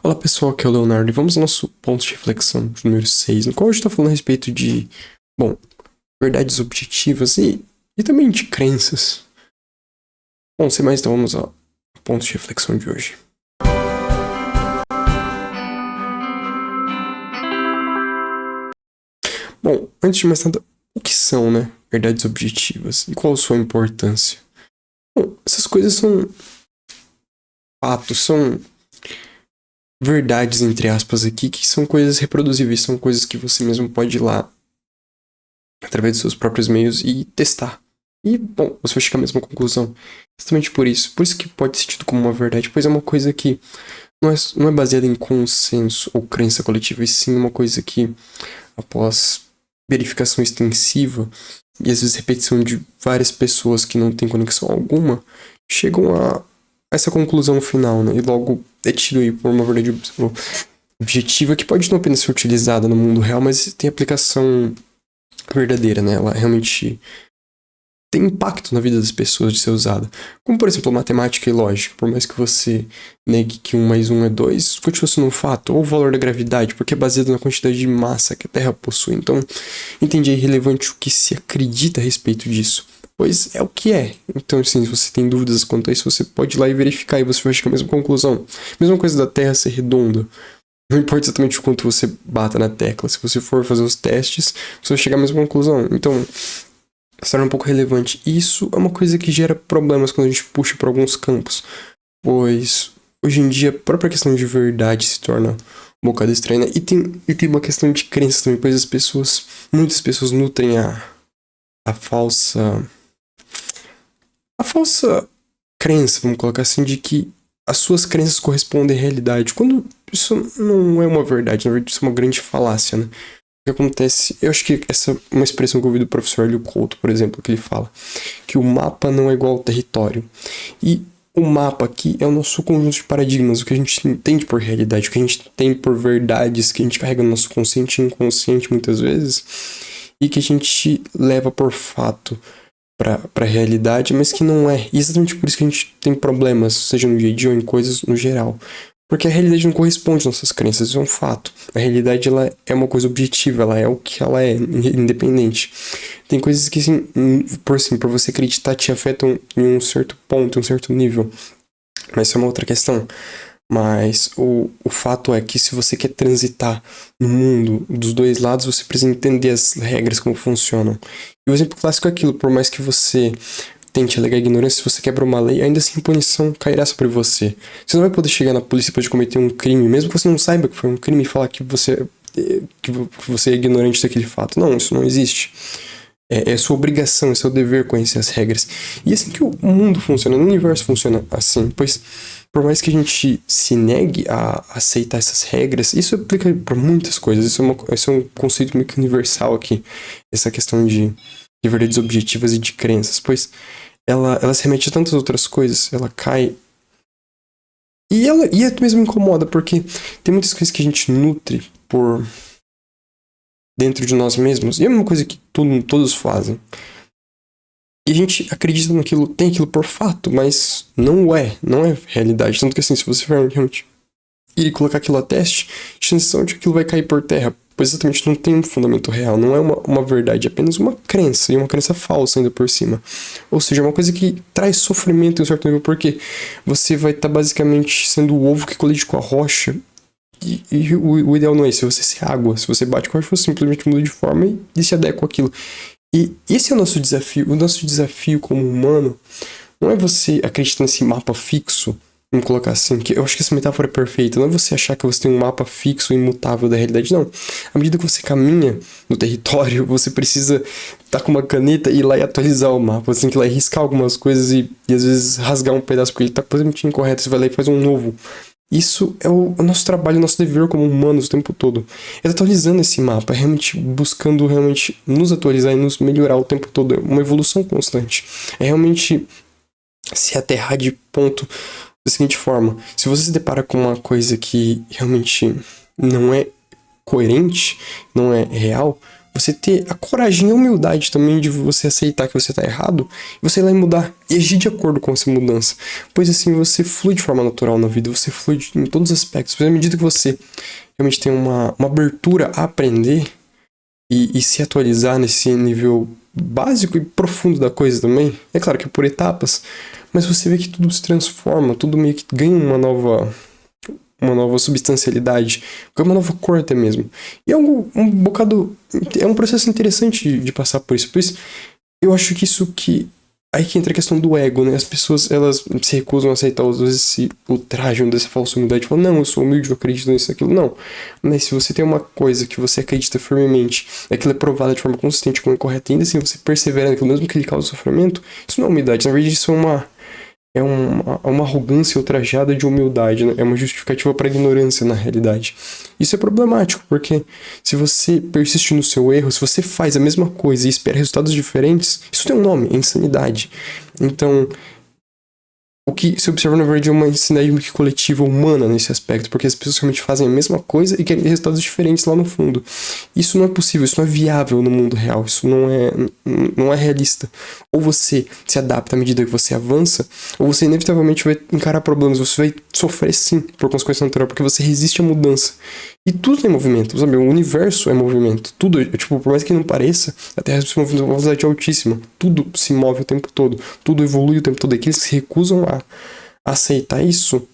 Olá pessoal, aqui é o Leonardo e vamos ao nosso ponto de reflexão de número 6, no qual a gente está falando a respeito de, verdades objetivas e também de crenças. Bom, sem mais, então vamos ao ponto de reflexão de hoje. Bom, antes de mais nada, o que são, verdades objetivas e qual a sua importância? Bom, essas coisas são fatos, são verdades, entre aspas, aqui, que são coisas reproduzíveis, são coisas que você mesmo pode ir lá, através dos seus próprios meios, e testar. E, bom, você vai chegar à mesma conclusão. Exatamente por isso. Por isso que pode ser tido como uma verdade, pois é uma coisa que não é baseada em consenso ou crença coletiva, e sim uma coisa que, após verificação extensiva, e às vezes repetição de várias pessoas que não têm conexão alguma, chegam a essa conclusão final, E logo é tido aí por uma verdade objetiva que pode não apenas ser utilizada no mundo real, mas tem aplicação verdadeira, Ela realmente tem impacto na vida das pessoas de ser usada. Como, por exemplo, matemática e lógica. Por mais que você negue que 1 mais 1 é 2, continua sendo um fato. Ou o valor da gravidade, porque é baseado na quantidade de massa que a Terra possui. Então, entende aí relevante o que se acredita a respeito disso. Pois é o que é. Então, assim, se você tem dúvidas quanto a isso, você pode ir lá e verificar e você vai chegar à mesma conclusão. Mesma coisa da Terra ser redonda. Não importa exatamente o quanto você bata na tecla. Se você for fazer os testes, você vai chegar à mesma conclusão. Então, se torna um pouco relevante. Isso é uma coisa que gera problemas quando a gente puxa para alguns campos. Pois, hoje em dia, a própria questão de verdade se torna um bocado estranha. E tem uma questão de crença também, pois muitas pessoas nutrem a falsa crença, vamos colocar assim, de que as suas crenças correspondem à realidade, quando isso não é uma verdade, na verdade isso é uma grande falácia, O que acontece, eu acho que essa é uma expressão que eu ouvi do professor Hélio Couto, por exemplo, que ele fala que o mapa não é igual ao território. E o mapa aqui é o nosso conjunto de paradigmas, o que a gente entende por realidade, o que a gente tem por verdades, que a gente carrega no nosso consciente e inconsciente muitas vezes, e que a gente leva por fato para a realidade, mas que não é. E exatamente por isso que a gente tem problemas, seja no dia a dia ou em coisas no geral. Porque a realidade não corresponde às nossas crenças, isso é um fato. A realidade ela é uma coisa objetiva, ela é o que ela é, independente. Tem coisas que, assim, por você acreditar, te afetam em um certo ponto, em um certo nível. Mas isso é uma outra questão. Mas o fato é que se você quer transitar no mundo dos dois lados, você precisa entender as regras, como funcionam. E o exemplo clássico é aquilo, por mais que você tente alegar ignorância, se você quebra uma lei, ainda assim a punição cairá sobre você. Você não vai poder chegar na polícia depois de cometer um crime, mesmo que você não saiba que foi um crime, e falar que você é ignorante daquele fato. Não, isso não existe. É sua obrigação, é seu dever conhecer as regras. E é assim que o mundo funciona, o universo funciona assim, pois por mais que a gente se negue a aceitar essas regras, isso aplica para muitas coisas, isso é um conceito meio que universal aqui, essa questão de verdades objetivas e de crenças, pois ela se remete a tantas outras coisas, ela cai. E até mesmo incomoda, porque tem muitas coisas que a gente nutre por dentro de nós mesmos, e é uma coisa que todos fazem. E a gente acredita naquilo, tem aquilo por fato, mas não é realidade. Tanto que assim, se você for realmente ir colocar aquilo a teste, chances são de que aquilo vai cair por terra, pois exatamente não tem um fundamento real, não é uma verdade, é apenas uma crença, e uma crença falsa ainda por cima. Ou seja, é uma coisa que traz sofrimento em um certo nível, porque você vai estar basicamente sendo o ovo que colide com a rocha, e o ideal não é isso, você ser água. Se você bate com a rocha, você simplesmente muda de forma e se adequa àquilo. E esse é o nosso desafio. O nosso desafio como humano não é você acreditar nesse mapa fixo, vamos colocar assim, que eu acho que essa metáfora é perfeita. Não é você achar que você tem um mapa fixo e imutável da realidade, não. À medida que você caminha no território, você precisa estar com uma caneta e ir lá e atualizar o mapa. Você tem que ir lá e riscar algumas coisas e às vezes rasgar um pedaço porque ele está completamente incorreto. Você vai lá e faz um novo. Isso é o nosso trabalho, o nosso dever como humanos o tempo todo. É atualizando esse mapa, é realmente buscando realmente nos atualizar e nos melhorar o tempo todo. É uma evolução constante. É realmente se aterrar de ponto da seguinte forma. Se você se depara com uma coisa que realmente não é coerente, não é real, Você ter a coragem e a humildade também de você aceitar que você tá errado, e você ir lá e mudar, e agir de acordo com essa mudança. Pois assim, você flui de forma natural na vida, você flui em todos os aspectos. Pois à medida que você realmente tem uma abertura a aprender e se atualizar nesse nível básico e profundo da coisa também, é claro que é por etapas, mas você vê que tudo se transforma, tudo meio que ganha uma nova substancialidade, uma nova cor até mesmo. E é um bocado, é um processo interessante de passar por isso. Por isso, eu acho que isso que aí que entra a questão do ego, né? As pessoas, elas se recusam a aceitar, às vezes, esse ultraje dessa falsa humildade. Falam, não, eu sou humilde, eu acredito nisso, aquilo. Não. Mas se você tem uma coisa que você acredita firmemente, aquilo é provado de forma consistente, como é correto, ainda assim você persevera naquilo, mesmo que ele cause sofrimento, isso não é humildade. Na verdade, isso é uma arrogância ultrajada de humildade, né? É uma justificativa para a ignorância, na realidade. Isso é problemático, porque se você persiste no seu erro, se você faz a mesma coisa e espera resultados diferentes, isso tem um nome, é insanidade. Então, o que se observa, na verdade, é uma insanidade coletiva humana nesse aspecto, porque as pessoas realmente fazem a mesma coisa e querem resultados diferentes lá no fundo. Isso não é possível, isso não é viável no mundo real, isso não é realista. Ou você se adapta à medida que você avança, ou você inevitavelmente vai encarar problemas, você vai sofrer sim por consequência natural, porque você resiste à mudança. E tudo tem movimento, sabe? O universo é movimento. Tudo, tipo, por mais que não pareça, a Terra se move numa velocidade altíssima. Tudo se move o tempo todo. Tudo evolui o tempo todo. E aqueles que se recusam a aceitar isso,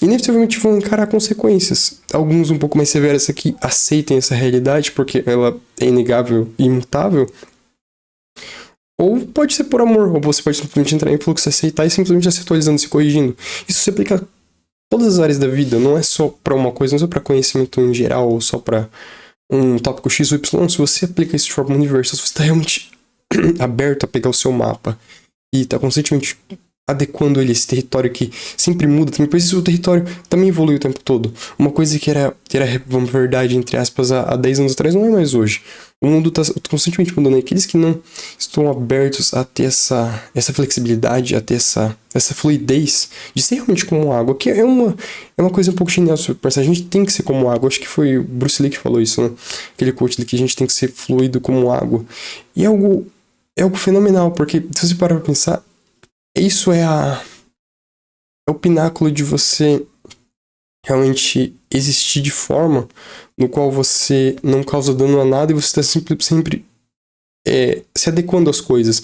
inevitavelmente vão encarar consequências. Alguns um pouco mais severas aqui aceitem essa realidade, porque ela é inegável e imutável. Ou pode ser por amor, ou você pode simplesmente entrar em fluxo, aceitar e simplesmente se atualizando, se corrigindo. Isso se aplica todas as áreas da vida, não é só para uma coisa, não é só para conhecimento em geral, ou só para um tópico X ou Y. Se você aplica isso de forma universal, se você está realmente aberto a pegar o seu mapa e está constantemente adequando ele a esse território que sempre muda, também, pois o território também evolui o tempo todo. Uma coisa que era uma verdade, entre aspas, há 10 anos atrás, não é mais hoje. O mundo está constantemente mudando. E aqueles que não estão abertos a ter essa flexibilidade, a ter essa fluidez de ser realmente como água, que é uma coisa um pouco genial sobre pensar. A gente tem que ser como água. Acho que foi o Bruce Lee que falou isso, né? Aquele quote de que a gente tem que ser fluido como água. E é algo fenomenal, porque se você parar pra pensar, isso é o pináculo de você realmente existir de forma no qual você não causa dano a nada e você está sempre se adequando às coisas.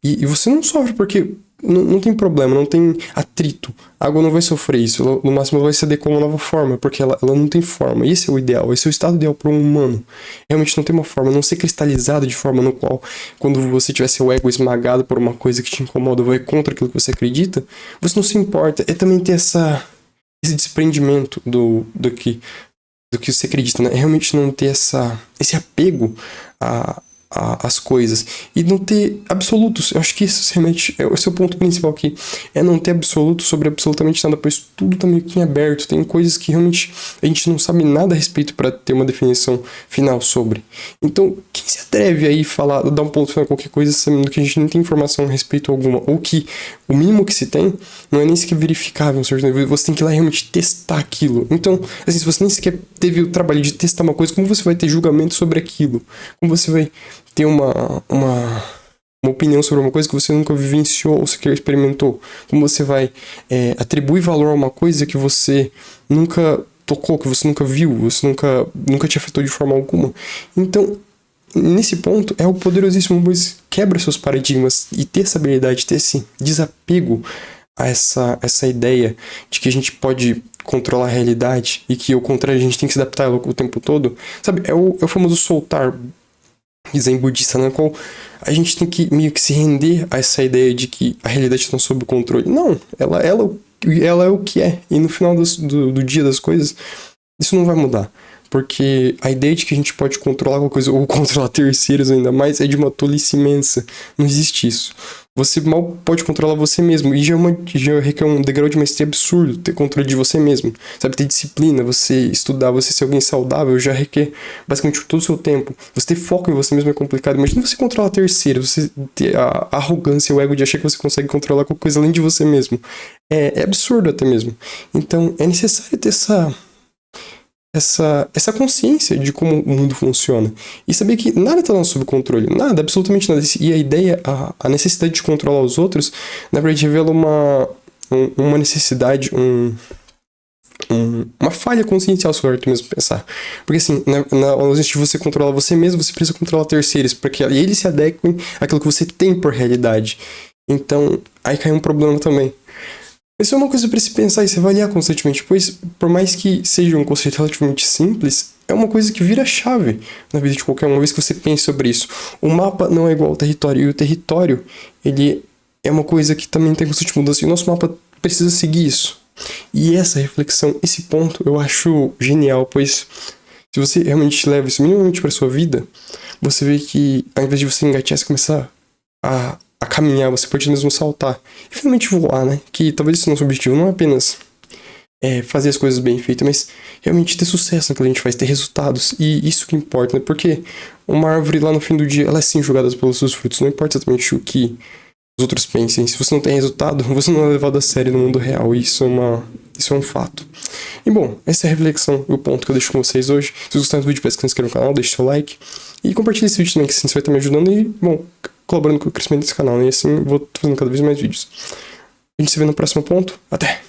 E você não sofre porque não tem problema, não tem atrito. A água não vai sofrer isso. Ela, no máximo, ela vai se adequar a uma nova forma, porque ela não tem forma. E esse é o ideal, esse é o estado ideal para um humano. Realmente não tem uma forma, não ser cristalizado de forma no qual, quando você tiver seu ego esmagado por uma coisa que te incomoda, vai contra aquilo que você acredita, você não se importa. É também ter esse desprendimento do que você acredita, né? É realmente não ter esse apego às coisas e não ter absolutos. Eu acho que isso realmente esse é o ponto principal aqui, é não ter absolutos sobre absolutamente nada, pois tudo tá meio que em aberto, tem coisas que realmente a gente não sabe nada a respeito para ter uma definição final sobre. Então, quem se atreve aí dar um ponto final a qualquer coisa sabendo que a gente não tem informação a respeito alguma, ou que o mínimo que se tem não é nem sequer verificável, você tem que ir lá realmente testar aquilo. Então, assim, se você nem sequer teve o trabalho de testar uma coisa, como você vai ter julgamento sobre aquilo? Como você vai ter uma opinião sobre uma coisa que você nunca vivenciou ou sequer experimentou? Como você vai atribuir valor a uma coisa que você nunca tocou, que você nunca viu, você nunca te afetou de forma alguma? Então, nesse ponto, é o poderosíssimo, pois quebra seus paradigmas e ter essa habilidade, ter esse desapego a essa ideia de que a gente pode controlar a realidade e que, ao contrário, a gente tem que se adaptar o tempo todo. Sabe, é o famoso soltar zen budista, na qual a gente tem que meio que se render a essa ideia de que a realidade está sob controle. Não, ela é o que é. E no final do dia das coisas, isso não vai mudar. Porque a ideia de que a gente pode controlar alguma coisa, ou controlar terceiros ainda mais, é de uma tolice imensa. Não existe isso. Você mal pode controlar você mesmo. E já requer um degrau de maestria absurdo ter controle de você mesmo. Sabe, ter disciplina, você estudar, você ser alguém saudável, já requer basicamente todo o seu tempo. Você ter foco em você mesmo é complicado. Imagina você controlar terceiros, você ter a arrogância, o ego de achar que você consegue controlar qualquer coisa além de você mesmo. É absurdo até mesmo. Então, é necessário ter essa essa consciência de como o mundo funciona. E saber que nada está sob controle. Nada, absolutamente nada. E a ideia, a necessidade de controlar os outros, na verdade, revela uma necessidade, uma falha consciencial, se for tu mesmo pensar. Porque assim, na ausência de você controlar você mesmo, você precisa controlar terceiros, para que eles se adequem àquilo que você tem por realidade. Então, aí cai um problema também. Isso é uma coisa para se pensar e se avaliar constantemente, pois, por mais que seja um conceito relativamente simples, é uma coisa que vira chave na vida de qualquer um, uma vez que você pense sobre isso. O mapa não é igual ao território, e o território, ele é uma coisa que também tem constante mudança, e o nosso mapa precisa seguir isso. E essa reflexão, esse ponto, eu acho genial, pois se você realmente leva isso minimamente para sua vida, você vê que, ao invés de você engatear, você começar a caminhar, você pode mesmo saltar e finalmente voar, né? Que talvez esse nosso objetivo não é apenas fazer as coisas bem feitas, mas realmente ter sucesso naquilo que a gente faz, ter resultados, e isso que importa, né? Porque uma árvore lá no fim do dia, ela é sim julgada pelos seus frutos, não importa exatamente o que os outros pensem. Se você não tem resultado, você não é levado a sério no mundo real, e isso é um fato. E bom, essa é a reflexão e o ponto que eu deixo com vocês hoje. Se vocês gostaram do vídeo, peço que se inscreva no canal, deixe seu like e compartilhe esse vídeo também, que assim você vai estar me ajudando e, bom, colaborando com o crescimento desse canal, né? E assim vou fazendo cada vez mais vídeos. A gente se vê no próximo ponto. Até!